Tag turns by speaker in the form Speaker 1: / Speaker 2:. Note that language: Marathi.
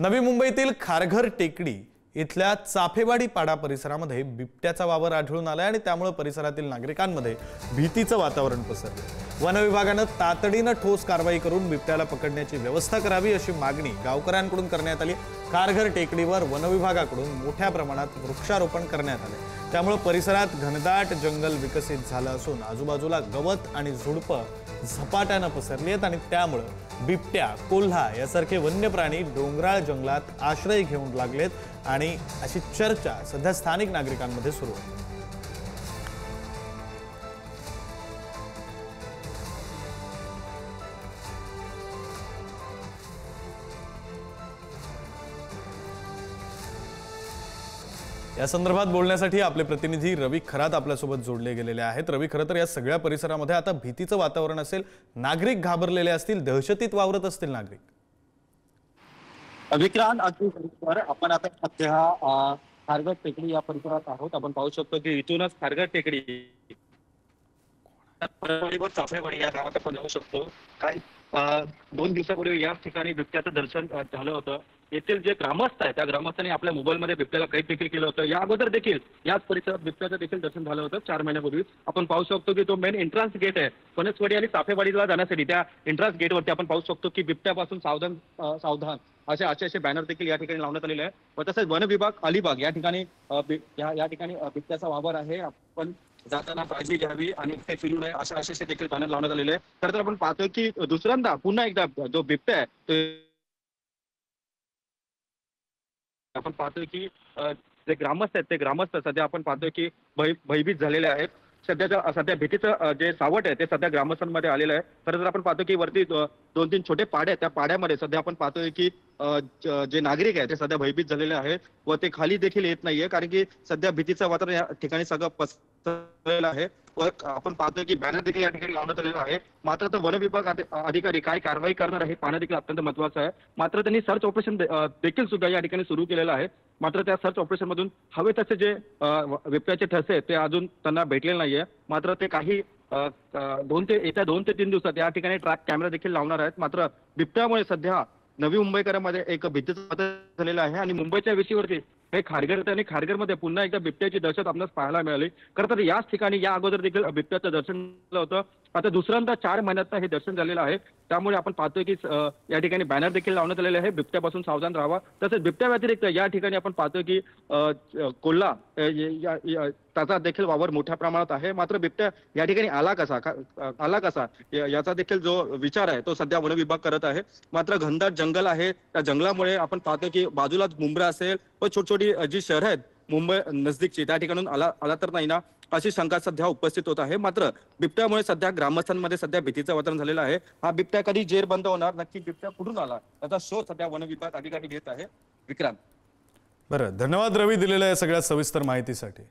Speaker 1: नवी मुंबईतील खारघर टेकडी इथल्या चाफेवाडी पाडा परिसरामध्ये बिबट्याचा वावर आढळून आलाय आणि त्यामुळे परिसरातील नागरिकांमध्ये भीतीचं वातावरण पसरलं। वन विभागाने तातडीने ठोस कारवाई करून बिबट्याला पकडण्याची व्यवस्था करावी अशी मागणी गावकऱ्यांकडून करण्यात आली। खारघर टेकडीवर वन विभागाकडून मोठ्या प्रमाणात वृक्षारोपण करण्यात आले, त्यामुळे परिसरात घनदाट जंगल विकसित झालं असून आजूबाजूला गवत आणि झुडपं झपाट्याने पसरली आहेत आणि त्यामुळे बिबट्या, कोल्हा यासारखे वन्य प्राणी डोंगराळ जंगलात आश्रय घेऊन लागलेत आणि अशी चर्चा सध्या स्थानिक नागरिकांमध्ये सुरू आहे। या संदर्भात बोलण्यासाठी आपले प्रतिनिधी रवी खरात आपल्यासोबत जोडले गेलेले आहेत। रवी, खरं तर या सगळ्या परिसरामध्ये आता भीतीचं वातावरण असेल, नागरिक घाबरलेले असतील, दहशतीत वावरत असतील नागरिक।
Speaker 2: विक्रांत, आपण आता सध्या खारघर टेकडी या परिसरात आहोत। आपण पाहू शकतो की इथूनच खारघर टेकडी चाफेवाडी या गावात आपण जाऊ शकतो। काही 2 दिवसापूर्वी या ठिकाणी बिबट्याचं दर्शन झालं होतं। येथील जे ग्रामस्थ आहेत त्या ग्रामस्थांनी आपल्या मोबाईलमध्ये बिबट्याला कैद देखील केलं होतं। या अगोदर देखील याच परिसरात बिबट्याचं देखील दर्शन झालं होतं 4 महिन्यापूर्वी। आपण पाहू शकतो की तो मेन एंट्रन्स गेट आहे फणसवाडी आणि चाफेवाडीला जाण्यासाठी, त्या एंट्रन्स गेटवरती आपण पाहू शकतो की बिबट्यापासून सावधान असे बॅनर देखील या ठिकाणी लावण्यात आलेले आहे। व तसेच वन विभाग अलिबाग या ठिकाणी बिबट्याचा वावर आहे, आपण जाताना काळजी घ्यावी आणि ते फिरू नये असे देखील बॅनर लावण्यात आलेले आहे। खरं तर आपण पाहतोय की दुसऱ्यांदा पुन्हा एकदा जो बिबट्या आहे तो आपण पाहतोय की जे ग्रामस्थ आहेत ते ग्रामस्थ सध्या आपण पाहतोय की भयभीत झालेले आहेत। सध्या भीतीचं जे सावट आहे ते सध्या ग्रामस्थांमध्ये आलेलं आहे। खरं तर आपण पाहतो की वरती 2-3 छोटे पाडे आहेत, त्या पाड्यामध्ये सध्या आपण पाहतोय की जे नागरिक आहेत ते सध्या भयभीत झालेले आहेत व ते खाली देखील येत नाहीये, कारण की सध्या भीतीचं वातावरण या ठिकाणी सगळं पसरलेलं आहे। व आपण पाहतोय की बॅनर देखील या ठिकाणी लावण्यात आलेला आहे। मात्र तर वन विभाग अधिकारी काय कारवाई करणार आहे पाहणं देखील अत्यंत महत्त्वाचं आहे। मात्र त्यांनी सर्च ऑपरेशन देखील सुद्धा या ठिकाणी सुरू केलेलं आहे। मात्र त्या सर्च ऑपरेशन मधून हवे तसे जे बिबट्याचे ठसे ते अजून त्यांना भेटलेले नाहीये। मात्र ते काही येत्या 2 ते 3 दिवसात या ठिकाणी ट्रॅक कॅमेरा देखील लावणार आहेत। मात्र बिबट्यामुळे सध्या नवी मुंबईकरांमध्ये एक भीतीचं वातावरण झालेलं आहे आणि मुंबईच्या विषयावरती हे खारघर आणि खारघरमध्ये पुन्हा एकदा बिबट्याची दहशत आपल्याला पाहायला मिळाली। खरं तर याच ठिकाणी या अगोदर देखील बिबट्याचं दर्शन झालं होतं। आता दुसऱ्यांदा 4 महिन्यात हे दर्शन झालेलं आहे। त्यामुळे आपण पाहतोय की या ठिकाणी बॅनर देखील लावण्यात आलेले आहे, बिबट्यापासून सावधान राहावा। तसेच बिबट्या व्यतिरिक्त या ठिकाणी आपण पाहतोय की कोल्हा त्याचा देखील वावर मोठ्या प्रमाणात आहे। मात्र बिबट्या या ठिकाणी आला कसा याचा देखील जो विचार आहे तो सध्या वन विभाग करत आहे। मात्र घनदाट जंगल आहे, त्या जंगलामुळे आपण पाहतोय की बाजूलाच मुंब्रा असेल व छोटी जी शहर आहेत मुंबई नजदीकची त्या ठिकाणून आला तर नाही ना अशी शंका सध्या उपस्थित होत आहे। मात्र बिबट्यामुळे सध्या ग्रामस्थांमध्ये सध्या भीतीचं वातावरण झालेलं आहे। हा बिबट्या कधी जेर बंद होणार, नक्की बिबट्या कुठून आला याचा शोध सध्या वन विभाग अधिकारी घेत आहे। विक्रांत,
Speaker 1: बरं, धन्यवाद रवी दिलेल्या या सगळ्या सविस्तर माहितीसाठी।